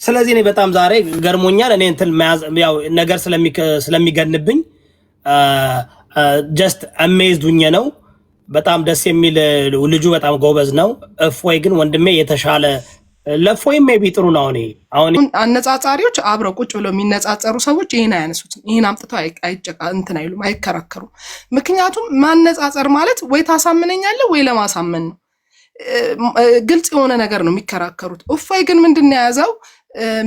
ስለዚህ እኔ በጣም ዛሬ ገርሞኛል። እኔ እንትን ያው ነገር ስለሚገንብኝ ጀስት አሜዝድ ሁኜ ነው። በጣም ደስ የሚል ልጁ በጣም ጎበዝ ነው። እፎይ ግን ወንድሜ የተሻለ ለእፎይም ሜቢ ጥሩ ነው። አሁን አነጻጻሪዎች አብረው ቁጭ ብለው የሚነጻጸሩ ሰዎች ይሄን አያነሱትም። ይሄን አምጥተው እንትን አይሉም፣ አይከራከሩም። ምክንያቱም ማነጻጸር ማለት ወይ ታሳምነኛለህ ወይ ለማሳመን ነው። ግልጽ የሆነ ነገር ነው የሚከራከሩት። እፎይ ግን ምንድነው የያዘው?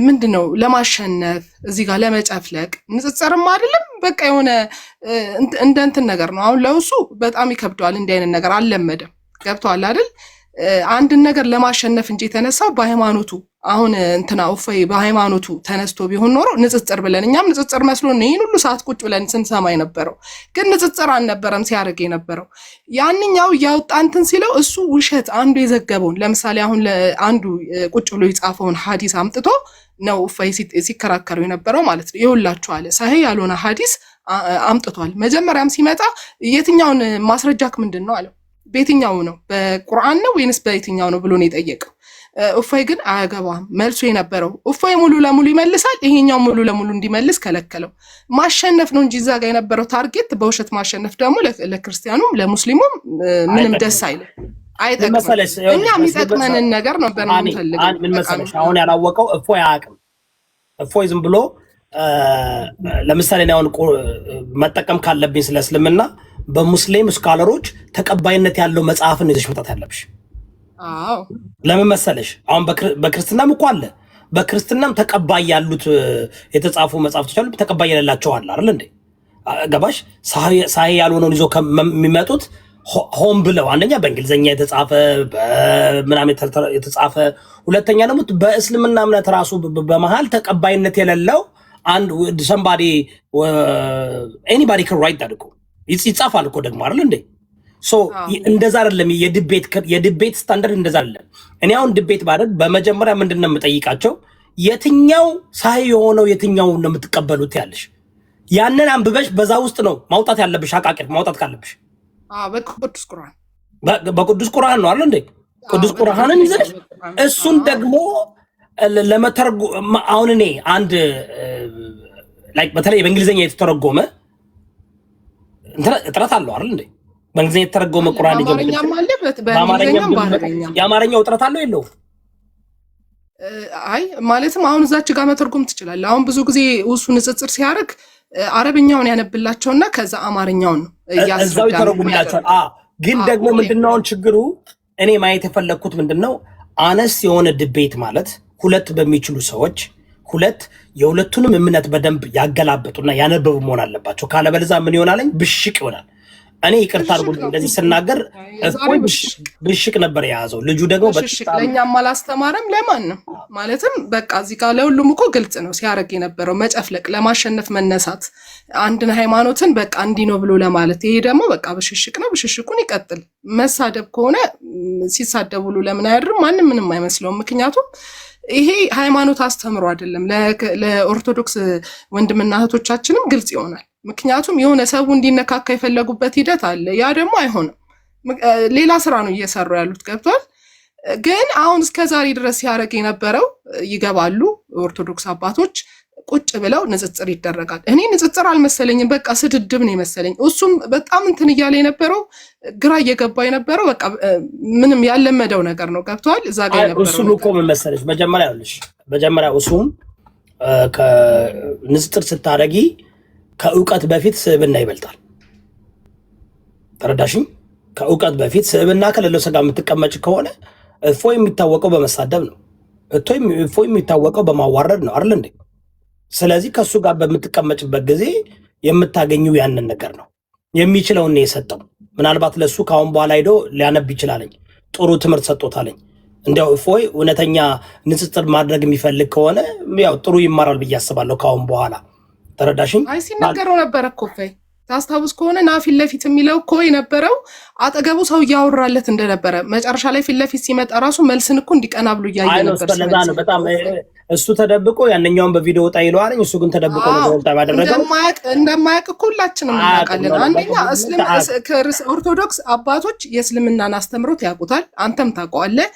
ምንድነው ለማሸነፍ እዚህ ጋር ለመጨፍለቅ ንጽጽርም አይደለም። በቃ የሆነ እንደ እንትን ነገር ነው። አሁን ለውሱ በጣም ይከብደዋል። እንዲህ አይነት ነገር አልለመደም። ገብቷል አይደል? አንድን ነገር ለማሸነፍ እንጂ የተነሳው በሃይማኖቱ አሁን እንትና እፎይ በሃይማኖቱ ተነስቶ ቢሆን ኖሮ ንጽጽር ብለን እኛም ንጽጽር መስሎን ይህን ሁሉ ሰዓት ቁጭ ብለን ስንሰማ የነበረው ግን ንጽጽር አልነበረም ሲያደርግ የነበረው። ያንኛው እያወጣ እንትን ሲለው እሱ ውሸት አንዱ የዘገበውን ለምሳሌ አሁን አንዱ ቁጭ ብሎ የጻፈውን ሀዲስ አምጥቶ ነው እፎይ ሲከራከሩ የነበረው ማለት ነው። ይኸውላችሁ አለ ሰሂህ ያልሆነ ሀዲስ አምጥቷል። መጀመሪያም ሲመጣ የትኛውን ማስረጃክ ምንድን ነው አለው። በየትኛው ነው በቁርአን ነው ወይንስ በየትኛው ነው ብሎ ነው የጠየቀው። እፎይ ግን አያገባም መልሱ የነበረው። እፎይ ሙሉ ለሙሉ ይመልሳል፣ ይሄኛው ሙሉ ለሙሉ እንዲመልስ ከለከለው። ማሸነፍ ነው እንጂ እዛ ጋር የነበረው ታርጌት በውሸት ማሸነፍ ደግሞ ለክርስቲያኑም ለሙስሊሙም ምንም ደስ አይልም፣ አይጠቅምም። እኛ የሚጠቅመንን ነገር ነበር የምንፈልገው። ምን መሰለሽ አሁን ያላወቀው እፎይ አያውቅም። እፎይ ዝም ብሎ ለምሳሌ አሁን መጠቀም ካለብኝ ስለ እስልምና በሙስሊም ስካለሮች ተቀባይነት ያለው መጽሐፍን ይዘሽ መጣት ያለብሽ። አዎ ለምን መሰለሽ አሁን በክርስትናም እኮ አለ። በክርስትናም ተቀባይ ያሉት የተጻፉ መጽሐፍቶች አሉ፣ ተቀባይ የሌላቸው አለ አይደል እንዴ? ገባሽ? ሳሂህ ያልሆነውን ይዞ የሚመጡት ሆን ብለው አንደኛ በእንግሊዝኛ የተጻፈ በምናምን የተጻፈ፣ ሁለተኛ ደግሞ በእስልምና እምነት ራሱ በመሃል ተቀባይነት የሌለው አንድ somebody anybody can write that እኮ ይጻፋል እኮ ደግሞ አይደል እንዴ? ሶ እንደዛ አይደለም የዲቤት ስታንዳርድ እንደዛ አይደለም። እኔ አሁን ዲቤት ባደርግ በመጀመሪያ ምንድነው የምጠይቃቸው? የትኛው ሳሂህ የሆነው የትኛው ነው የምትቀበሉት ያለሽ? ያንን አንብበሽ በዛ ውስጥ ነው ማውጣት ያለብሽ። አቃቂር ማውጣት ካለብሽ በቅዱስ ቁርአን በቅዱስ ቁርአን ነው አይደል እንዴ? ቅዱስ ቁርአንን ይዘሽ እሱን ደግሞ ለመተርጎም አሁን እኔ አንድ ላይክ በተለይ በእንግሊዝኛ የተተረጎመ እጥረት አለው አይደል እንዴ? በእንግሊዝኛ የተተረጎመ ቁርአን የአማርኛው እጥረት አለው የለውም? አይ ማለትም አሁን እዛች ጋር መተርጎም ትችላለህ። አሁን ብዙ ጊዜ እሱ ንጽጽር ሲያደርግ አረብኛውን ያነብላቸውና ከዛ አማርኛውን እዛው ይተረጉምላቸዋል። ግን ደግሞ ምንድነው ችግሩ? እኔ ማየት የፈለግኩት ምንድነው አነስ የሆነ ድቤት ማለት ሁለት በሚችሉ ሰዎች ሁለት የሁለቱንም እምነት በደንብ ያገላበጡና ያነበቡ መሆን አለባቸው። ካለበለዚያ ምን ይሆናልኝ? ብሽቅ ይሆናል። እኔ ይቅርታ አድርጉልኝ እንደዚህ ስናገር እፎይ ብሽቅ ነበር የያዘው። ልጁ ደግሞ ለእኛም አላስተማረም ለማንም። ማለትም በቃ እዚህ ጋር ለሁሉም እኮ ግልጽ ነው ሲያደርግ የነበረው መጨፍለቅ፣ ለማሸነፍ መነሳት፣ አንድን ሃይማኖትን በቃ እንዲህ ነው ብሎ ለማለት። ይሄ ደግሞ በቃ ብሽሽቅ ነው። ብሽሽቁን ይቀጥል። መሳደብ ከሆነ ሲሳደቡ ለምን አያድርም? ማንም ምንም አይመስለውም። ምክንያቱም ይሄ ሃይማኖት አስተምሮ አይደለም። ለኦርቶዶክስ ወንድምና እህቶቻችንም ግልጽ ይሆናል። ምክንያቱም የሆነ ሰው እንዲነካካ የፈለጉበት ሂደት አለ። ያ ደግሞ አይሆንም። ሌላ ስራ ነው እየሰሩ ያሉት። ገብቷል። ግን አሁን እስከዛሬ ድረስ ሲያደርግ የነበረው ይገባሉ ኦርቶዶክስ አባቶች ቁጭ ብለው ንጽጽር ይደረጋል። እኔ ንጽጽር አልመሰለኝም፣ በቃ ስድድብ ነው የመሰለኝ። እሱም በጣም እንትን እያለ የነበረው ግራ እየገባ የነበረው በቃ ምንም ያለመደው ነገር ነው። ገብቷል። እዛ ጋር የነበረው እሱም እኮ ምን መሰለሽ መጀመሪያ እሱም ከንጽጽር ስታደርጊ ከእውቀት በፊት ስዕብና ይበልጣል። ተረዳሽኝ? ከእውቀት በፊት ስዕብና ከሌለው ሰው ጋር የምትቀመጭ ከሆነ እፎይ የሚታወቀው በመሳደብ ነው። እፎይ የሚታወቀው በማዋረድ ነው አይደል እንዴ? ስለዚህ ከሱ ጋር በምትቀመጭበት ጊዜ የምታገኙ ያንን ነገር ነው። የሚችለውን ነው የሰጠው። ምናልባት ለሱ ካሁን በኋላ ሄዶ ሊያነብ ይችላለኝ፣ ጥሩ ትምህርት ሰጥቶታለኝ። እንዲያው እፎይ እውነተኛ ንጽጽር ማድረግ የሚፈልግ ከሆነ ያው ጥሩ ይማራል ብዬ አስባለሁ ካሁን በኋላ። ተረዳሽኝ? አይ ሲናገረው ነበር እኮ እፎይ ታስታውስ ከሆነ ና ፊት ለፊት የሚለው እኮ የነበረው አጠገቡ ሰው እያወራለት እንደነበረ፣ መጨረሻ ላይ ፊት ለፊት ሲመጣ ራሱ መልስን እኮ እንዲቀና ብሎ እያየ ነበር። ስለዛ ነው በጣም እሱ ተደብቆ ያንኛውን በቪዲዮ ወጣ ይለዋል። እሱ ግን ተደብቆ ነው ወጣ ባደረገው። እንደማያውቅ ሁላችንም እናውቃለን። አንደኛ ኦርቶዶክስ አባቶች የእስልምናን አስተምሮት ያውቁታል። አንተም ታውቀዋለህ።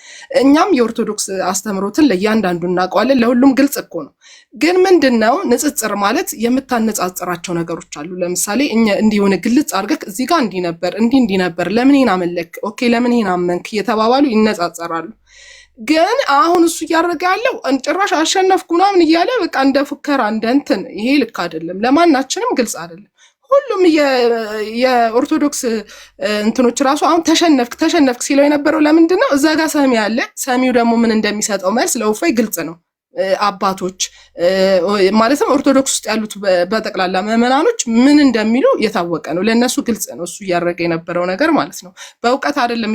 እኛም የኦርቶዶክስ አስተምሮትን ለእያንዳንዱ እናውቀዋለን። ለሁሉም ግልጽ እኮ ነው። ግን ምንድነው ንጽጽር ማለት የምታነጻጽራቸው ነገሮች አሉ። ለምሳሌ እኛ እንዲሆነ ግልጽ አድርገህ እዚህ ጋር እንዲህ ነበር እንዲህ ነበር፣ ለምን ይሄን አመለክ፣ ኦኬ ለምን ይሄን አመንክ እየተባባሉ ይነጻጸራሉ። ግን አሁን እሱ እያደረገ ያለው ጭራሽ አሸነፍኩ ምናምን እያለ በቃ እንደ ፉከራ እንደ እንትን፣ ይሄ ልክ አይደለም፣ ለማናችንም ግልጽ አይደለም። ሁሉም የኦርቶዶክስ እንትኖች ራሱ አሁን ተሸነፍክ ሲለው የነበረው ለምንድን ነው? እዛ ጋር ሰሚ አለ። ሰሚው ደግሞ ምን እንደሚሰጠው መልስ ለእፎይ ግልጽ ነው። አባቶች ማለትም ኦርቶዶክስ ውስጥ ያሉት በጠቅላላ ምዕመናኖች ምን እንደሚሉ የታወቀ ነው። ለእነሱ ግልጽ ነው እሱ እያደረገ የነበረው ነገር ማለት ነው። በእውቀት አይደለም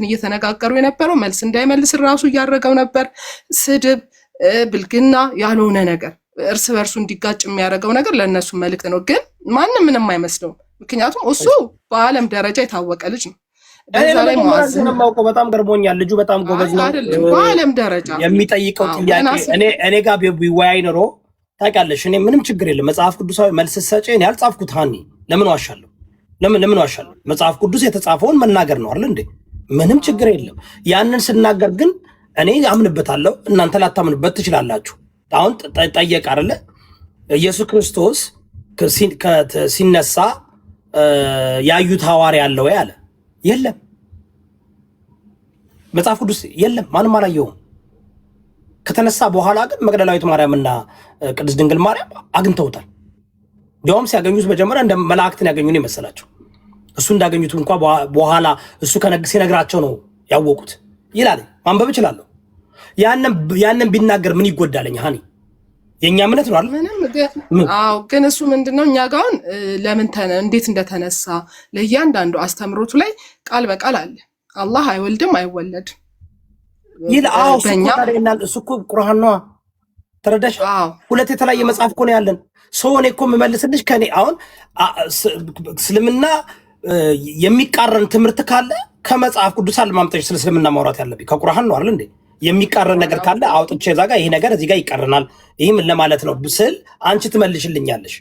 እየተነጋገሩ የነበረው፣ መልስ እንዳይመልስ ራሱ እያደረገው ነበር። ስድብ፣ ብልግና ያልሆነ ነገር እርስ በርሱ እንዲጋጭ የሚያደርገው ነገር ለእነሱ መልእክት ነው። ግን ማንም ምንም አይመስለውም። ምክንያቱም እሱ በዓለም ደረጃ የታወቀ ልጅ ነው። በጣም ገርሞኛል። ልጁ በጣም ጎበዝ ነው። በዓለም ደረጃ የሚጠይቀው ጥያቄ እኔ ጋር ቢወያይ ኖሮ ታውቂያለሽ፣ እኔ ምንም ችግር የለም። መጽሐፍ ቅዱሳዊ መልስ ሰጪ እኔ ያልጻፍኩት ሀኒ ለምን ዋሻለሁ? ለምን ዋሻለሁ? መጽሐፍ ቅዱስ የተጻፈውን መናገር ነው አይደል እንዴ? ምንም ችግር የለም። ያንን ስናገር ግን እኔ አምንበታለሁ፣ እናንተ ላታምንበት ትችላላችሁ። አሁን ጠየቅ አይደለ? ኢየሱስ ክርስቶስ ሲነሳ ያዩት ሐዋርያ አለ ወይ አለ። የለም። መጽሐፍ ቅዱስ የለም፣ ማንም አላየውም። ከተነሳ በኋላ ግን መግደላዊት ማርያምና ቅድስት ድንግል ማርያም አግኝተውታል። እንዲያውም ሲያገኙት መጀመሪያ እንደ መላእክትን ያገኙን የመሰላቸው፣ እሱ እንዳገኙት እንኳ በኋላ እሱ ሲነግራቸው ነው ያወቁት ይላል። ማንበብ እችላለሁ። ያንን ቢናገር ምን ይጎዳለኝ? ሀኒ የኛ እምነት ነው አይደል? አዎ። ግን እሱ ምንድነው እኛ ጋር አሁን ለምን እንዴት እንደተነሳ ለእያንዳንዱ አስተምሮቱ ላይ ቃል በቃል አለ። አላህ አይወልድም አይወለድም ይል። አዎ እሱ እኮ ቁርአን ነው። ተረዳሽ? ሁለት የተለያየ መጽሐፍ እኮ ነው ያለን። ሰው እኔ እኮ የምመልስልሽ ከኔ አሁን እስልምና የሚቃረን ትምህርት ካለ ከመጽሐፍ ቅዱስ አለማምጠሽ ስለ እስልምና ማውራት ያለብኝ ከቁርአን ነው አይደል እንዴ? የሚቃረን ነገር ካለ አውጥቼ እዛ ጋር ይሄ ነገር እዚህ ጋር ይቀርናል፣ ይህ ምን ለማለት ነው ብስል አንቺ ትመልሽልኛለሽ።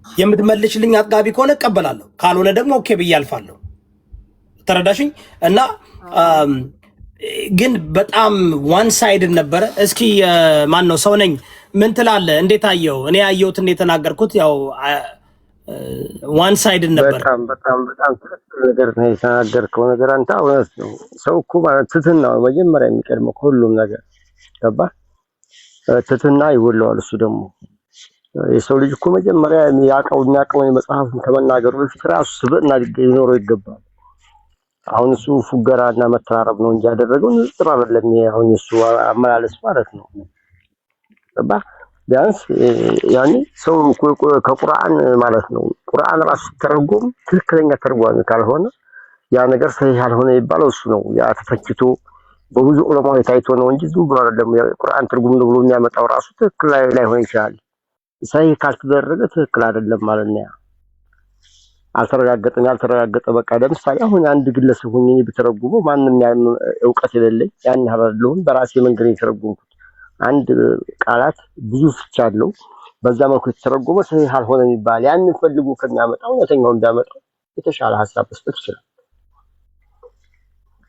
የምትመልሽልኝ አጥጋቢ ከሆነ እቀበላለሁ፣ ካልሆነ ደግሞ ኦኬ ብዬ አልፋለሁ። ተረዳሽኝ? እና ግን በጣም ዋን ሳይድን ነበረ። እስኪ ማን ነው ሰው ነኝ ምን ትላለህ? እንዴት አየው? እኔ ያየሁት እንዴት ተናገርኩት? ያው ዋን ሳይድን ነበር። በጣም ነገር ነው የተናገርከው ነገር። አንተ እውነት ነው። ሰው እኮ ማለት ትትና መጀመሪያ የሚቀድመው ሁሉም ነገር ገባ። ትትና ይወለዋል። እሱ ደግሞ የሰው ልጅ እኮ መጀመሪያ የሚያውቀው መጽሐፍን ከመናገሩ በፊት ራሱ ስብዕና ሊኖረው ይገባል። አሁን እሱ ፉገራና መተራረብ ነው እንጂ ያደረገው ንጽጽር አይደለም። አሁን እሱ አመላለስ ማለት ነው ገባ። ቢያንስ ያኔ ሰው ከቁርአን ማለት ነው ቁርአን ራሱ ተረጎም ትክክለኛ ተርጓሚ ካልሆነ ያ ነገር ሰሂህ ያልሆነ ይባለው እሱ ነው። ያ ተፈክቶ በብዙ ዑለማዎች ታይቶ ነው እንጂ ዝም ብሎ አይደለም። የቁርአን ትርጉም ነው ብሎ የሚያመጣው ራሱ ትክክል ላይሆን ይችላል። ሰሂህ ካልተደረገ ትክክል አይደለም ማለት ነው። አልተረጋገጠም። ያልተረጋገጠ በቃ ለምሳሌ አሁን አንድ ግለሰብ ሆኜ ብተረጉመው ማንንም ያን ዕውቀት የሌለኝ ያን ሀረለውን በራሴ መንገድ የተረጎምኩት አንድ ቃላት ብዙ ፍቻ አለው። በዛ መልኩ የተተረጎመ ሰሂህ አልሆነ የሚባል ያንን ፈልጎ ከሚያመጣው እውነተኛውን እንዲያመጣው የተሻለ ሐሳብ መስጠት ይችላል።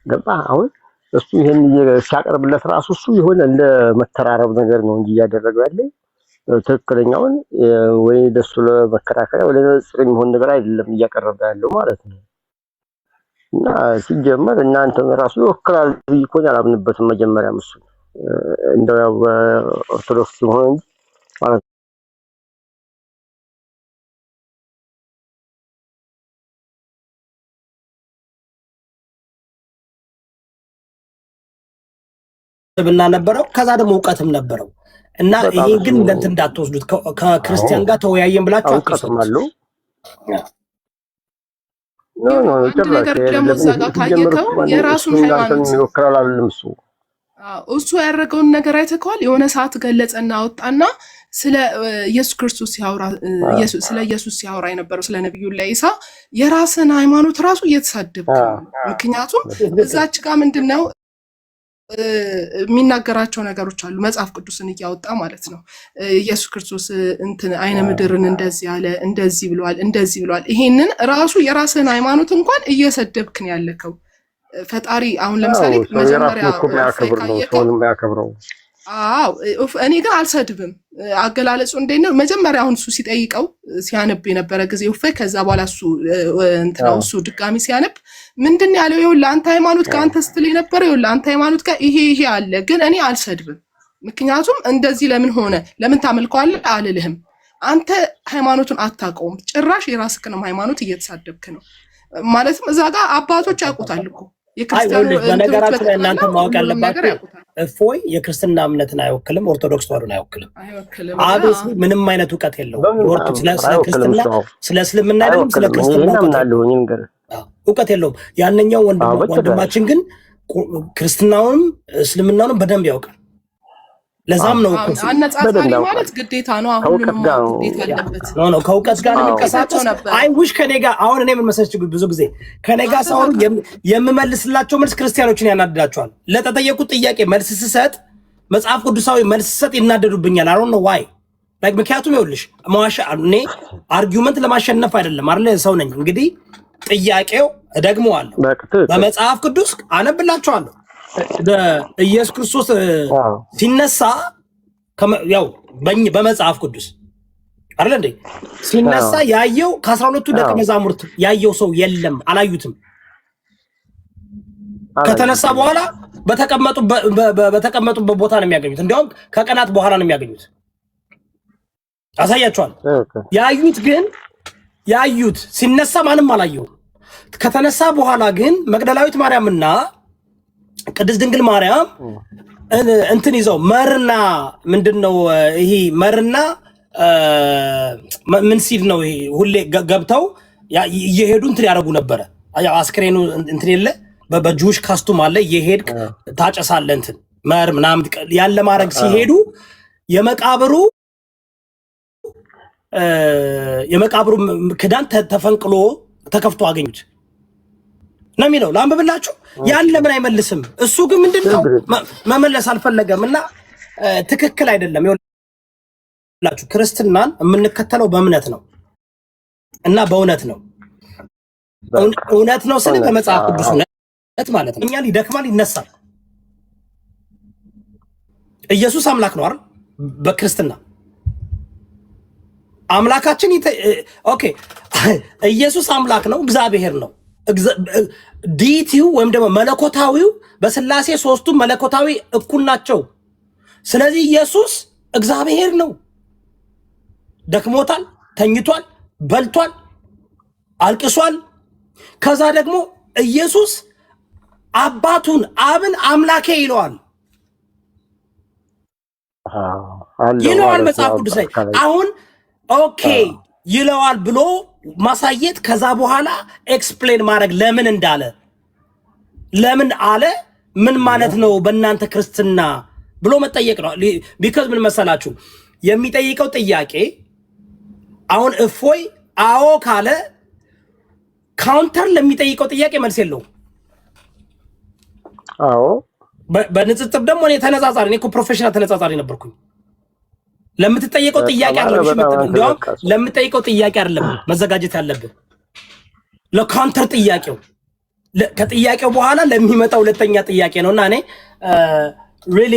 ገባ። አሁን እሱ ይሄን ሲያቀርብለት ራሱ እሱ የሆነ እንደ መተራረብ ነገር ነው እንጂ እያደረገው ያለ ትክክለኛውን ወይ ደሱ ለመከራከሪያ ወይ ለጽር የሚሆን ነገር አይደለም እያቀረበ ያለው ማለት ነው። እና ሲጀመር እናንተ ራሱ ይወክላል ይኮን ያላምንበትም መጀመሪያ እሱ እንደው ኦርቶዶክስ ሆነ እንጂ ማለት ብና ነበረው። ከዛ ደግሞ ዕውቀትም ነበረው። እና ይሄ ግን እንትን እንዳትወስዱት ከክርስቲያን ጋር ተወያየን ብላችሁ አትወስዱ። አንድ ነገር ደግሞ እዛ ጋር ካየከው የራሱን ሃይማኖት ይወክላል አይደለም እሱ እሱ ያደረገውን ነገር አይተከዋል። የሆነ ሰዓት ገለጸና አወጣና ስለ ኢየሱስ ክርስቶስ ሲያወራ ስለ ኢየሱስ ሲያወራ የነበረው ስለ ነብዩላህ ኢሳ የራስን ሃይማኖት ራሱ እየተሳደብክ። ምክንያቱም እዛች ጋር ምንድነው የሚናገራቸው ነገሮች አሉ። መጽሐፍ ቅዱስን እያወጣ ማለት ነው። ኢየሱስ ክርስቶስ እንትን አይነ ምድርን እንደዚህ ያለ እንደዚህ ብሏል። ይሄንን ራሱ የራስህን ሃይማኖት እንኳን እየሰደብክን ያለከው ፈጣሪ። አሁን ለምሳሌ መጀመሪያ ያከብረው እኔ ግን አልሰድብም። አገላለጹ እንዴት ነው? መጀመሪያ አሁን እሱ ሲጠይቀው ሲያነብ የነበረ ጊዜ ከዛ በኋላ እሱ ድጋሚ ሲያነብ ምንድን ያለው? ይኸውልህ አንተ ሃይማኖት ጋር አንተ ስትል የነበረ ይኸውልህ አንተ ሃይማኖት ጋር ይሄ አለ፣ ግን እኔ አልሰድብም። ምክንያቱም እንደዚህ ለምን ሆነ ለምን ታመልከዋለህ አልልህም። አንተ ሃይማኖቱን አታውቀውም፣ ጭራሽ የራስህንም ሃይማኖት እየተሳደብክ ነው። ማለትም እዛ ጋር አባቶች ያውቁታል እኮ በነገራችን ላይ እናንተ ማወቅ ያለባችሁ እፎይ የክርስትና እምነትን አይወክልም፣ ኦርቶዶክስ ተዋሕዶን አይወክልም። አቤት ምንም አይነት እውቀት የለውም። ስለ ክርስትና ስለ እስልምና አይደለም ስለ ክርስትና እውቀት የለውም። ያንኛው ወንድማችን ግን ክርስትናውንም እስልምናውንም በደንብ ያውቃል። ለዛም ነው አነጻጻሪ ማለት ግዴታ ነው። አሁንም ግዴታ አለበት ነው ከእውቀት ጋር የሚንቀሳቀስ አይ ውሽ ከኔ ጋር አሁን እኔ ምን መሰለሽ ብዙ ጊዜ ከኔ ጋር ሳይሆን የምመልስላቸው መልስ ክርስቲያኖችን ያናድዳቸዋል። ለተጠየቁት ጥያቄ መልስ ስሰጥ መጽሐፍ ቅዱሳዊ መልስ ስሰጥ ይናደዱብኛል። አይ ዶንት ኖ ዋይ ላይክ ምክንያቱም ይኸውልሽ እኔ አርጊውመንት ለማሸነፍ አይደለም አይደል ሰው ነኝ። እንግዲህ ጥያቄው እደግመዋለሁ በመጽሐፍ ቅዱስ አነብላችኋለሁ። ኢየሱስ ክርስቶስ ሲነሳ ያው በመጽሐፍ ቅዱስ አይደል እንዴ ሲነሳ ያየው ከ12ቱ ደቀ መዛሙርት ያየው ሰው የለም፣ አላዩትም። ከተነሳ በኋላ በተቀመጡበት ቦታ ነው የሚያገኙት። እንዲያውም ከቀናት በኋላ ነው የሚያገኙት። አሳያቸዋል። ያዩት ሲነሳ ማንም አላየውም። ከተነሳ በኋላ ግን መግደላዊት ማርያምና ቅድስት ድንግል ማርያም እንትን ይዘው መርና ምንድነው ይሄ መርና ምን ሲል ነው ይሄ ሁሌ ገብተው እየሄዱ እንትን ያደርጉ ነበረ። አስክሬኑ እንትን የለ በጁሽ ካስቱም አለ እየሄድክ ታጨሳለህ እንትን መር ምናምን ያለ ማድረግ ሲሄዱ የመቃብሩ ክዳን ተፈንቅሎ ተከፍቶ አገኙት ነው የሚለው። ላንብብላችሁ። ያን ለምን አይመልስም? እሱ ግን ምንድነው መመለስ አልፈለገም እና ትክክል አይደለም። ይኸውላችሁ ክርስትናን የምንከተለው በእምነት ነው እና በእውነት ነው። እውነት ነው ስለ በመጽሐፍ ቅዱስ እውነት ማለት ነው። እኛን ይደክማል ይነሳል። ኢየሱስ አምላክ ነው አይደል? በክርስትና አምላካችን ኦኬ ኢየሱስ አምላክ ነው፣ እግዚአብሔር ነው። ዲቲው ወይም ደግሞ መለኮታዊው በስላሴ ሶስቱም መለኮታዊ እኩል ናቸው። ስለዚህ ኢየሱስ እግዚአብሔር ነው። ደክሞታል፣ ተኝቷል፣ በልቷል፣ አልቅሷል። ከዛ ደግሞ ኢየሱስ አባቱን አብን አምላኬ ይለዋል መጽሐፍ ቅዱስ ላይ። አሁን ኦኬ ይለዋል ብሎ ማሳየት ከዛ በኋላ ኤክስፕሌን ማድረግ ለምን እንዳለ ለምን አለ ምን ማለት ነው በእናንተ ክርስትና ብሎ መጠየቅ ነው። ቢካዝ ምን መሰላችሁ የሚጠይቀው ጥያቄ አሁን እፎይ አዎ ካለ ካውንተር ለሚጠይቀው ጥያቄ መልስ የለውም። አዎ በንጽጽር ደግሞ እኔ ተነጻጻሪ እኔ እኮ ፕሮፌሽናል ተነጻጻሪ ነበርኩኝ። ለምትጠይቀው ጥያቄ አይደለም እንዴው ለምትጠይቀው ጥያቄ አይደለም መዘጋጀት ያለብን ለካውንተር ጥያቄው ከጥያቄው በኋላ ለሚመጣው ሁለተኛ ጥያቄ ነውና እኔ ሪሊ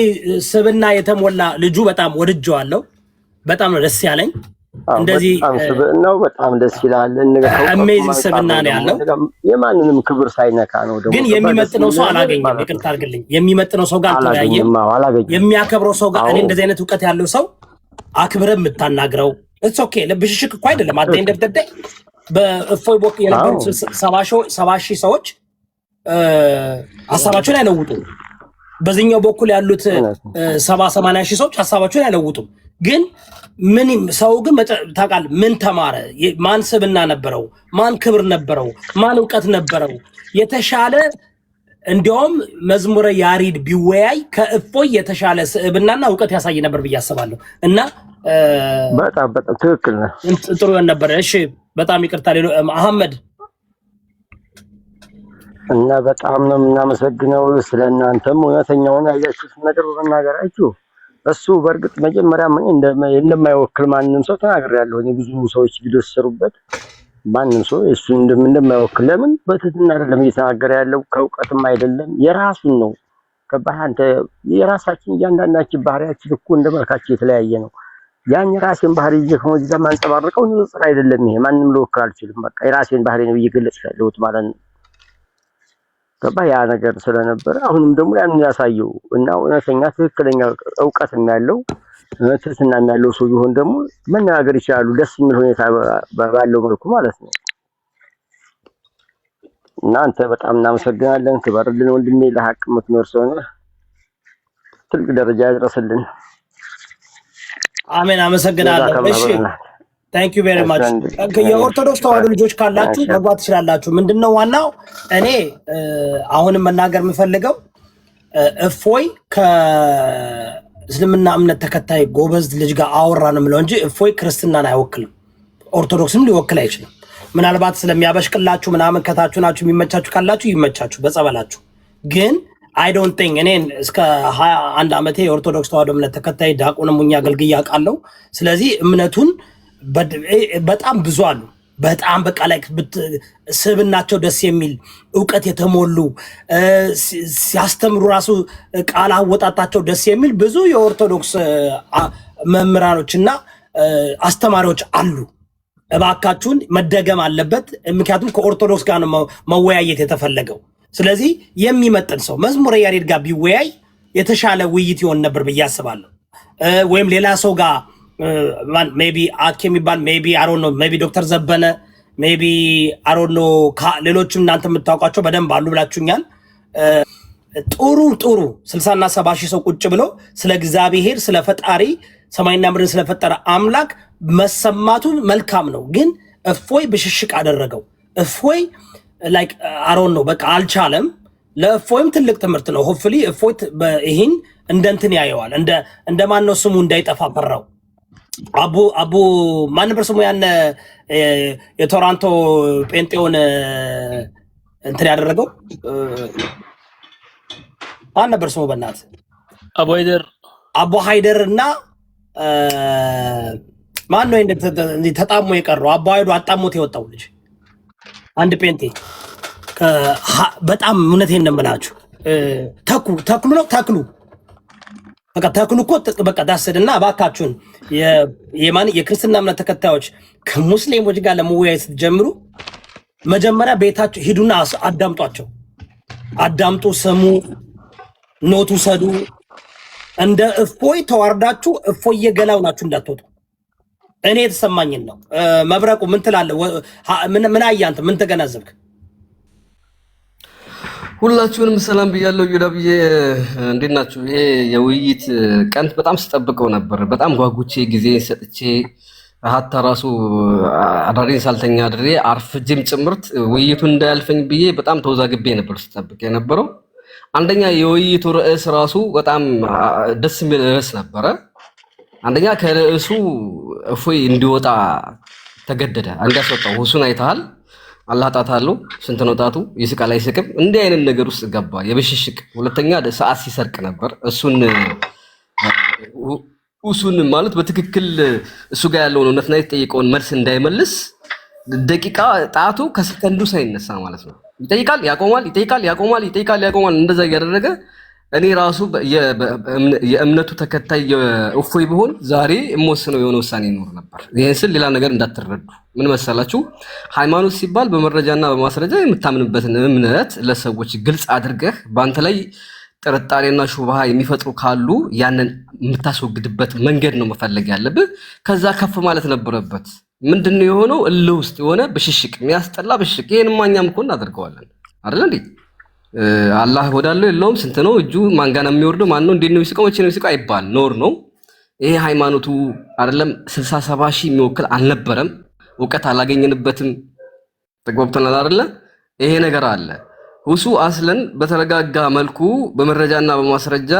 ስብና የተሞላ ልጁ በጣም ወድጄዋለሁ። በጣም ነው ደስ ያለኝ። እንደዚህ ስብናው በጣም ደስ ይላል። አሜዚንግ ስብና ነው ያለው። የማንንም ክብር ሳይነካ ነው። ደግሞ ግን የሚመጥነው ሰው አላገኘም። ይቅርታ አድርግልኝ። የሚመጥነው ሰው ጋር ተያየም የሚያከብረው ሰው ጋር እኔ እንደዚህ አይነት ዕውቀት ያለው ሰው አክብረህ የምታናግረው ኢትስ ኦኬ። ለብሽሽክ እኮ አይደለም አደ እንደተደደ በእፎይ ቦክ የነበሩ 70 ሺህ ሰዎች ሐሳባቸውን አይለውጡም። በዚህኛው በኩል ያሉት 80 ሺህ ሰዎች ሐሳባቸውን አይለውጡም። ግን ምን ሰው ግን ታውቃለህ ምን ተማረ? ማን ስብና ነበረው? ማን ክብር ነበረው? ማን ዕውቀት ነበረው? የተሻለ እንዲያውም መዝሙረ ያሬድ ቢወያይ ከእፎይ የተሻለ ስብናና ዕውቀት ያሳይ ነበር ብዬ አስባለሁ። እና በጣም ትክክል ነው። ጥሩ ነበር። እሺ በጣም ይቅርታ። ሌሎ አህመድ እና በጣም ነው የምናመሰግነው ስለናንተም እውነተኛውን ያያችሁት ነገር በመናገራችሁ። እሱ በእርግጥ መጀመሪያ ምን እንደማይወክል ማንንም ሰው ተናግሬያለሁ። እኔ ብዙ ሰዎች ቪዲዮ ሲሰሩበት ማንም ሰው እሱ እንደማይወክል ለምን በትህትና አይደለም እየተናገረ ያለው ከእውቀትም አይደለም የራሱን ነው። ገባህ አንተ? የራሳችን እያንዳንዳችን ባህሪያችን እኮ እንደ መልካችን የተለያየ ነው። ያን የራሴን ባህሪ እየከመ እዚህ ማንጸባረቀው ንጽጽር አይደለም። ይሄ ማንም ልወክል አልችልም። በቃ የራሴን ባህሪ ነው እየገለጽ ያለሁት ማለት ነው። ገባ? ያ ነገር ስለነበረ አሁንም ደግሞ ያን ያሳየው እና እውነተኛ ትክክለኛ እውቀትም ያለው ትህትናም ያለው ሰው ቢሆን ደግሞ መናገር ይችላሉ፣ ደስ የሚል ሁኔታ ባለው መልኩ ማለት ነው። እና አንተ በጣም እናመሰግናለን። ክበርልን ወንድሜ፣ ለሐቅ የምትኖር ሰው ነህ። ትልቅ ደረጃ ያድረስልን። አሜን። አመሰግናለሁ። እሺ ታንክ ዩ ቬሪ ማች። የኦርቶዶክስ ተዋህዶ ልጆች ካላችሁ መግባት ትችላላችሁ። ምንድነው ዋናው እኔ አሁንም መናገር የምፈልገው እፎይ ከእስልምና እምነት ተከታይ ጎበዝ ልጅ ጋር አወራ ነው የምለው እንጂ እፎይ ክርስትናን አይወክልም፣ ኦርቶዶክስም ሊወክል አይችልም። ምናልባት ስለሚያበሽቅላችሁ ምናምን ከታችሁ ናችሁ የሚመቻችሁ ካላችሁ ይመቻችሁ በጸበላችሁ። ግን አይ ዶንት ቲንክ እኔን እስከ 21 ዓመቴ የኦርቶዶክስ ተዋህዶ እምነት ተከታይ ዲያቆንም ሆኜ አገልግዬ አውቃለሁ። ስለዚህ እምነቱን በጣም ብዙ አሉ። በጣም በቃ ላይ ስብናቸው ደስ የሚል እውቀት የተሞሉ ሲያስተምሩ ራሱ ቃል አወጣጣቸው ደስ የሚል ብዙ የኦርቶዶክስ መምህራኖችና አስተማሪዎች አሉ። እባካችሁን መደገም አለበት። ምክንያቱም ከኦርቶዶክስ ጋር ነው መወያየት የተፈለገው። ስለዚህ የሚመጥን ሰው መዝሙረ ያሬድ ጋር ቢወያይ የተሻለ ውይይት ይሆን ነበር ብዬ አስባለሁ። ወይም ሌላ ሰው ጋር ሜቢ አኬ የሚባል ሜቢ አይ ዶንት ኖ ሜቢ ዶክተር ዘበነ ሜቢ አይ ዶንት ኖ ሌሎችም እናንተ የምታውቋቸው በደንብ አሉ ብላችሁኛል። ጥሩ 60 እና 70 ሺህ ሰው ቁጭ ብሎ ስለ እግዚአብሔር ስለ ፈጣሪ ሰማይና ምድርን ስለፈጠረ አምላክ መሰማቱ መልካም ነው። ግን እፎይ ብሽሽቅ አደረገው። እፎይ ላይክ አይ ዶንት ኖ በቃ አልቻለም። ለእፎይም ትልቅ ትምህርት ነው። ሆፕፉሊ እፎይ ይሄን እንደንትን ያየዋል። እንደ ማን ነው ስሙ እንዳይጠፋ ፈራው። አቡ ማን ነበር ስሙ? ያን የቶሮንቶ ጴንጤውን እንትን ያደረገው ማን ነበር ስሙ? በእናት አቡ ሃይደር እና ማን ነው እንዴ ተጣሞ የቀረው? አቡ ሃይዱ አጣሞት የወጣው ልጅ አንድ ጴንጤ በጣም እውነቴን እንደምላችሁ ተክሉ ነው በቃ ተክሉ እኮ በቃ ዳስድና እባካችሁን የክርስትና እምነት ተከታዮች ከሙስሊሞች ጋር ለመወያየት ስትጀምሩ መጀመሪያ ቤታችሁ ሂዱና አዳምጧቸው። አዳምጡ፣ ስሙ፣ ኖቱ ሰዱ። እንደ እፎይ ተዋርዳችሁ እፎይ የገላው ናችሁ እንዳትወጡ። እኔ የተሰማኝን ነው። መብረቁ ምን ትላለህ? ምን አያንተ ምን ተገናዘብክ? ሁላችሁንም ሰላም ብያለሁ። ዩዳብዬ እንዴት ናችሁ? ይሄ የውይይት ቀን በጣም ስጠብቀው ነበር። በጣም ጓጉቼ ጊዜ ሰጥቼ ሀታ ራሱ አዳሬን ሳልተኛ አድሬ አርፍጄም ጭምርት ውይይቱን እንዳያልፈኝ ብዬ በጣም ተወዛግቤ ነበር ስጠብቅ የነበረው። አንደኛ የውይይቱ ርዕስ ራሱ በጣም ደስ የሚል ርዕስ ነበረ። አንደኛ ከርዕሱ እፎይ እንዲወጣ ተገደደ። እንዲያስወጣው ሁሱን አይተሃል። አላህ ጣት አለው። ስንት ነው ጣቱ? ይስቃል አይስቅም? እንዲህ አይነት ነገር ውስጥ ገባ የብሽሽቅ። ሁለተኛ ሰዓት ሲሰርቅ ነበር። እሱን ማለት በትክክል እሱ ጋር ያለውን እውነትና የተጠየቀውን መልስ እንዳይመልስ ደቂቃ ጣቱ ከሰከንዱ ሳይነሳ ማለት ነው ይጠይቃል፣ ያቆማል፣ ይጠይቃል፣ ያቆማል፣ ይጠይቃል፣ ያቆማል። እንደዛ እያደረገ እኔ ራሱ የእምነቱ ተከታይ እፎይ ቢሆን ዛሬ የምወስነው የሆነ ውሳኔ ይኖር ነበር። ይሄን ስል ሌላ ነገር እንዳትረዱ። ምን መሰላችሁ? ሃይማኖት ሲባል በመረጃና በማስረጃ የምታምንበትን እምነት ለሰዎች ግልጽ አድርገህ በአንተ ላይ ጥርጣሬና ሹብሃ የሚፈጥሩ ካሉ ያንን የምታስወግድበት መንገድ ነው መፈለግ ያለብህ። ከዛ ከፍ ማለት ነበረበት። ምንድነው የሆነው? እልህ ውስጥ የሆነ ብሽሽቅ፣ የሚያስጠላ ብሽሽቅ። ይሄን ማኛም እኮ እናደርገዋለን አይደል እንዴ? አላህ ወዳለው የለውም። ስንት ነው እጁ? ማን ጋር ነው የሚወርደው? ማን ነው እንዴት ነው የሚስቀው? መቼ ነው የሚስቀው አይባል ኖር ነው። ይሄ ሃይማኖቱ አይደለም 60-70 ሺህ የሚወክል አልነበረም። እውቀት አላገኘንበትም። ተግባብተናል አይደለ? ይሄ ነገር አለ። ሁሱ አስለን በተረጋጋ መልኩ በመረጃና በማስረጃ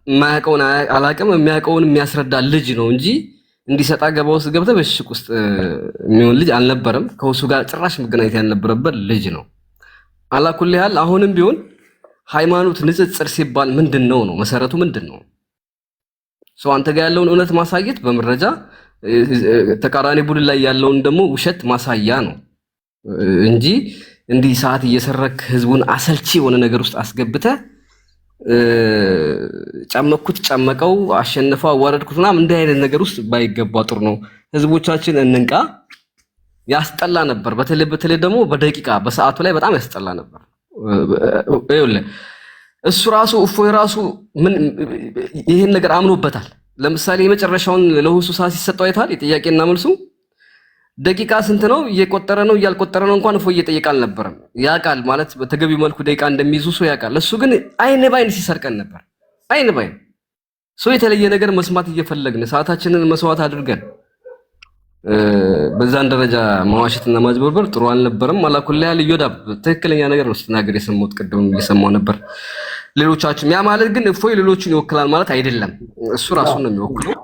የማያውቀውን አላውቅም የሚያውቀውን የሚያስረዳ ልጅ ነው እንጂ እንዲሰጣ ገባ ውስጥ ገብተህ በሽቅ ውስጥ የሚሆን ልጅ አልነበረም። ከሁሱ ጋር ጭራሽ መገናኘት ያልነበረበት ልጅ ነው። አላኩል ያህል አሁንም ቢሆን ሃይማኖት ንጽጽር ሲባል ምንድነው ነው መሰረቱ ምንድነው? ሰው አንተ ጋር ያለውን እውነት ማሳየት በመረጃ ተቃራኒ ቡድን ላይ ያለውን ደግሞ ውሸት ማሳያ ነው እንጂ እንዲህ ሰዓት እየሰረክ ህዝቡን አሰልቺ የሆነ ነገር ውስጥ አስገብተ ጨመኩት ጨመቀው አሸነፈው አዋረድኩት ምናምን እንዲህ አይነት ነገር ውስጥ ባይገባ ጥሩ ነው። ህዝቦቻችን እንንቃ። ያስጠላ ነበር። በተለይ ደግሞ በደቂቃ በሰዓቱ ላይ በጣም ያስጠላ ነበር። ይኸውልህ እሱ ራሱ እፎይ ራሱ ምን ይሄን ነገር አምኖበታል። ለምሳሌ የመጨረሻውን ለሁሱ ሰዓት ሲሰጠው አይታል። የጥያቄና መልሱ ደቂቃ ስንት ነው እየቆጠረ ነው እያልቆጠረ ነው እንኳን እፎይ እየጠየቀ አልነበረም። ያውቃል ማለት በተገቢው መልኩ ደቂቃ እንደሚይዙ ሰው ያውቃል። እሱ ግን አይን ባይን ሲሰርቀን ነበር። አይን ባይን ሰው የተለየ ነገር መስማት እየፈለግን ሰዓታችንን መስዋዕት አድርገን በዛን ደረጃ ማዋሸትና ማዝበርበር ጥሩ አልነበረም። አላኩል ያህል ይወዳብ ትክክለኛ ነገር ነው ስትናገር የሰማሁት ቅድም እየሰማሁ ነበር። ሌሎቻችን ያ ማለት ግን እፎይ ሌሎችን ይወክላል ማለት አይደለም። እሱ ራሱን ነው የሚወክለው።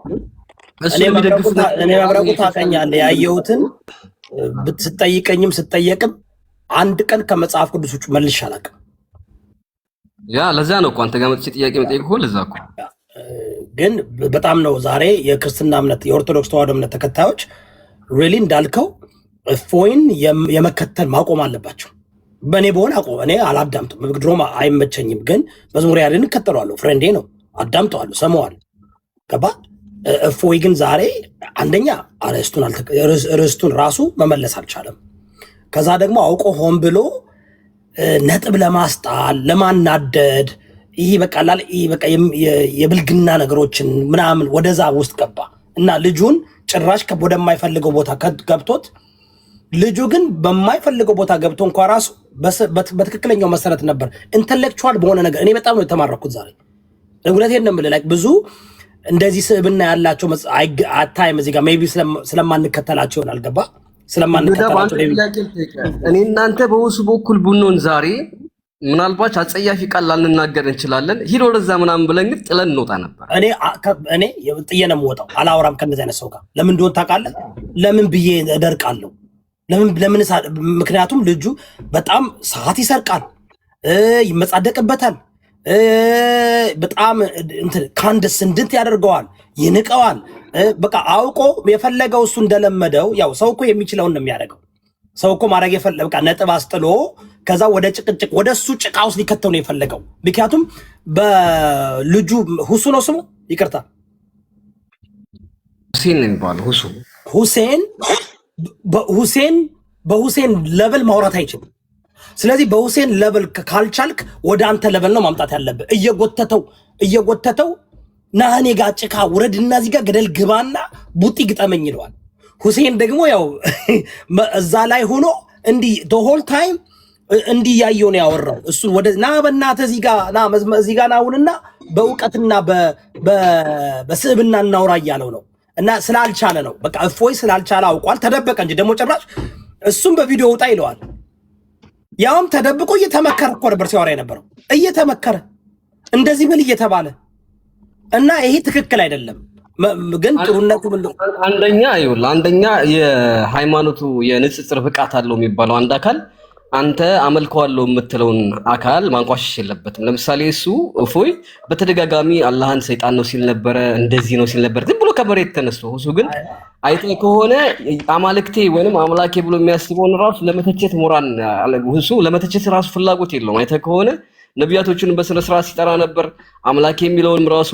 እሱ የሚደግፍ እኔ መብረቁ ታውቀኛለህ ያየሁትን ስትጠይቀኝም ስትጠየቅም አንድ ቀን ከመጽሐፍ ቅዱስ ውጭ መልሼ አላውቅም። ያ ለዛ ነው እኮ አንተ ጋር መጥቼ ጥያቄ መጠየቅ እኮ ለዛ እኮ ግን በጣም ነው ዛሬ የክርስትና እምነት የኦርቶዶክስ ተዋህዶ እምነት ተከታዮች ሪሊ እንዳልከው እፎይን የመከተል ማቆም አለባቸው። በእኔ በሆነ አቆም እኔ አላዳምጥም፣ ድሮም አይመቸኝም። ግን መዝሙር ያለን እከተለዋለሁ፣ ፍሬንዴ ነው፣ አዳምጠዋለሁ፣ ሰማዋለሁ። ገባ እፎይ ግን ዛሬ አንደኛ ርዕስቱን ራሱ መመለስ አልቻለም። ከዛ ደግሞ አውቆ ሆን ብሎ ነጥብ ለማስጣል ለማናደድ ይሄ በቃላል ይሄ በቃ የብልግና ነገሮችን ምናምን ወደዛ ውስጥ ገባ እና ልጁን ጭራሽ ወደማይፈልገው ቦታ ገብቶት ልጁ ግን በማይፈልገው ቦታ ገብቶ እንኳን ራሱ በትክክለኛው መሰረት ነበር ኢንተሌክቹዋል በሆነ ነገር እኔ በጣም ነው የተማረኩት ዛሬ። እውነቴን ነው የምልህ ብዙ እንደዚህ ስብዕና ያላቸው አታይም እዚህ ጋር ሜቢ ስለማንከተላቸው ይሆናል። ገባ ስለማንከተላቸው እኔ እናንተ በውሱ በኩል ቡኖን ዛሬ ምናልባት አጸያፊ ቃል ላንናገር እንችላለን። ሂዶ ወደዛ ምናምን ብለን ግን ጥለን እንወጣ ነበር። እኔ ጥዬ ነው የምወጣው። አላወራም ከነዚህ አይነት ሰው ጋር። ለምን እንደሆነ ታውቃለህ? ለምን ብዬ እደርቃለሁ? ለምን ምክንያቱም ልጁ በጣም ሰዓት ይሰርቃል፣ ይመጻደቅበታል፣ በጣም ካንደስ እንድንት ያደርገዋል፣ ይንቀዋል። በቃ አውቆ የፈለገው እሱ እንደለመደው ያው ሰው እኮ የሚችለውን ነው የሚያደርገው። ሰው እኮ ማድረግ የፈለገው በቃ ነጥብ አስጥሎ ከዛ ወደ ጭቅጭቅ ወደ እሱ ጭቃ ውስጥ ሊከተው ነው የፈለገው። ምክንያቱም በልጁ ሁሱ ነው ስሙ፣ ይቅርታ ሁሴን ነው የሚባለው። በሁሴን ለብል ማውራት አይችልም። ስለዚህ በሁሴን ለብል ካልቻልክ ወደ አንተ ለብል ነው ማምጣት ያለብህ። እየጎተተው ና እኔ ጋር ጭቃ ውረድ እና እዚህ ጋር ገደል ግባና ቡጢ ግጠመኝ ይለዋል። ሁሴን ደግሞ ያው እዛ ላይ ሆኖ እንዲህ the whole time እንዲህ ያየው ነው ያወራው። እሱን ወደ ና በእናትህ እዚህ ጋር ናውንና በእውቀትና በስዕብና እናውራ እያለው ነው። እና ስላልቻለ ነው በቃ እፎይ ስላልቻለ አውቋል። ተደበቀ እንጂ ደግሞ ጭራሽ እሱም በቪዲዮ ውጣ ይለዋል። ያውም ተደብቆ እየተመከረ እኮ ነበር ሲያወራ የነበረው እየተመከረ እንደዚህ ምን እየተባለ እና ይሄ ትክክል አይደለም። ግን ጥሩነቱ አንደኛ የሃይማኖቱ የንጽጽር ብቃት አለው የሚባለው አንድ አካል አንተ አመልከዋለሁ የምትለውን አካል ማንቋሸሽ የለበትም። ለምሳሌ እሱ እፎይ በተደጋጋሚ አላህን ሰይጣን ነው ሲል ነበረ፣ እንደዚህ ነው ሲል ነበር፣ ዝም ብሎ ከመሬት ተነስቶ። እሱ ግን አይተህ ከሆነ አማልክቴ ወይንም አምላኬ ብሎ የሚያስበውን ራሱ ለመተቸት ሞራን እሱ ለመተቸት ራሱ ፍላጎት የለውም። አይተህ ከሆነ ነቢያቶቹን በስነ ስርዓት ሲጠራ ነበር። አምላኬ የሚለውን ራሱ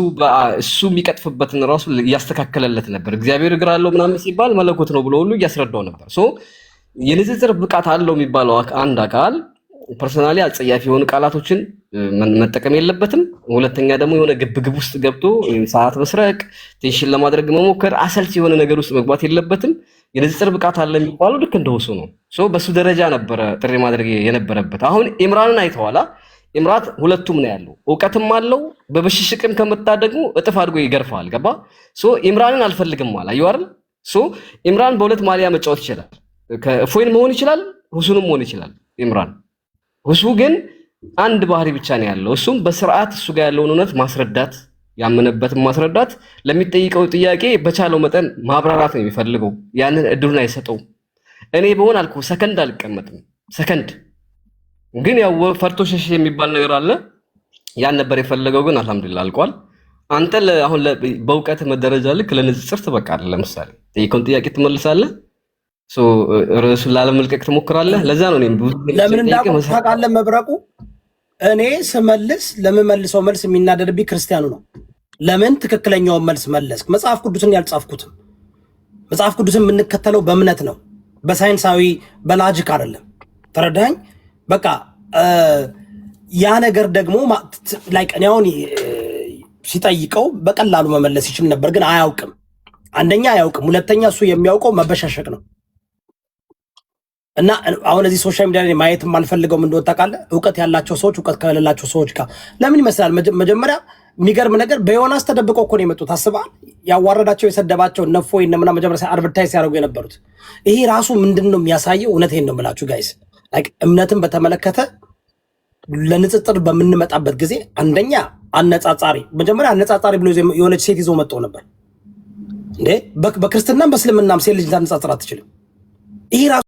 እሱ የሚቀጥፍበትን ራሱ እያስተካከለለት ነበር። እግዚአብሔር እግር አለው ምናምን ሲባል መለኮት ነው ብሎ ሁሉ እያስረዳው ነበር። የንጽጽር ብቃት አለው የሚባለው አንድ አካል ፐርሰናሊ አጸያፊ የሆኑ ቃላቶችን መጠቀም የለበትም። ሁለተኛ ደግሞ የሆነ ግብግብ ውስጥ ገብቶ ሰዓት መስረቅ፣ ቴንሽን ለማድረግ መሞከር፣ አሰልቺ የሆነ ነገር ውስጥ መግባት የለበትም። የንጽጽር ብቃት አለ የሚባለው ልክ እንደውሱ ነው። በሱ ደረጃ ነበረ ጥሪ ማድረግ የነበረበት። አሁን ኢምራንን አይተዋላ። ኢምራት ሁለቱም ነው ያለው፣ እውቀትም አለው። በብሽሽቅም ከመጣ ደግሞ እጥፍ አድርጎ ይገርፋል። ገባ ኢምራንን አልፈልግም አለ። አዩ አይደል? ኢምራን በሁለት ማሊያ መጫወት ይችላል። ከእፎይን መሆን ይችላል፣ ሁሱንም መሆን ይችላል። ኢምራን ሁሱ ግን አንድ ባህሪ ብቻ ነው ያለው። እሱም በስርዓት እሱ ጋር ያለውን እውነት ማስረዳት፣ ያመነበትን ማስረዳት፣ ለሚጠይቀው ጥያቄ በቻለው መጠን ማብራራት ነው የሚፈልገው። ያንን እድሉን አይሰጠውም። እኔ በሆን አልኩ ሰከንድ አልቀመጥም። ሰከንድ ግን ያው ፈርቶ ሸሽ የሚባል ነገር አለ። ያን ነበር የፈለገው፣ ግን አልሐምዱሊላህ አልቋል። አንተ አሁን በእውቀት መደረጃ ልክ ለንጽጽር ትበቃለህ። ለምሳሌ ጠይቀውን ጥያቄ ትመልሳለህ፣ ርዕሱን ላለመልቀቅ ትሞክራለህ። ለዛ ነው እኔም ለምን እንዳውቅ ታውቃለህ መብረቁ። እኔ ስመልስ ለምመልሰው መልስ የሚናደድብኝ ክርስቲያኑ ነው። ለምን ትክክለኛውን መልስ መለስክ? መጽሐፍ ቅዱስን ያልጻፍኩትም። መጽሐፍ ቅዱስን የምንከተለው በእምነት ነው፣ በሳይንሳዊ በላጂክ አይደለም። ተረዳኝ? በቃ ያ ነገር ደግሞ ላይክ እኔ አሁን ሲጠይቀው በቀላሉ መመለስ ይችል ነበር፣ ግን አያውቅም። አንደኛ አያውቅም፣ ሁለተኛ እሱ የሚያውቀው መበሻሸቅ ነው። እና አሁን እዚህ ሶሻል ሚዲያ ላይ ማየት የማልፈልገው ምን እንደሆነ ታውቃለህ? እውቀት ያላቸው ሰዎች እውቀት ከሌላቸው ሰዎች ጋር ለምን ይመስላል? መጀመሪያ የሚገርም ነገር በዮናስ ተደብቀው እኮ ነው የመጡት። አስበሃል? ያዋረዳቸው የሰደባቸው ነፎይ እና ምናምን መጀመሪያ አድቨርታይዝ ሲያደርጉ የነበሩት ይሄ ራሱ ምንድን ነው የሚያሳየው? እውነቴን ነው የምላችሁ ጋይስ፣ እምነትን በተመለከተ ለንጽጽር በምንመጣበት ጊዜ አንደኛ አነጻጻሪ፣ መጀመሪያ አነጻጻሪ ብሎ የሆነች ሴት ይዞ መጥቶ ነበር እንዴ። በክርስትናም በእስልምናም ሴት ልጅ ታነጻጽር አትችልም። ይሄ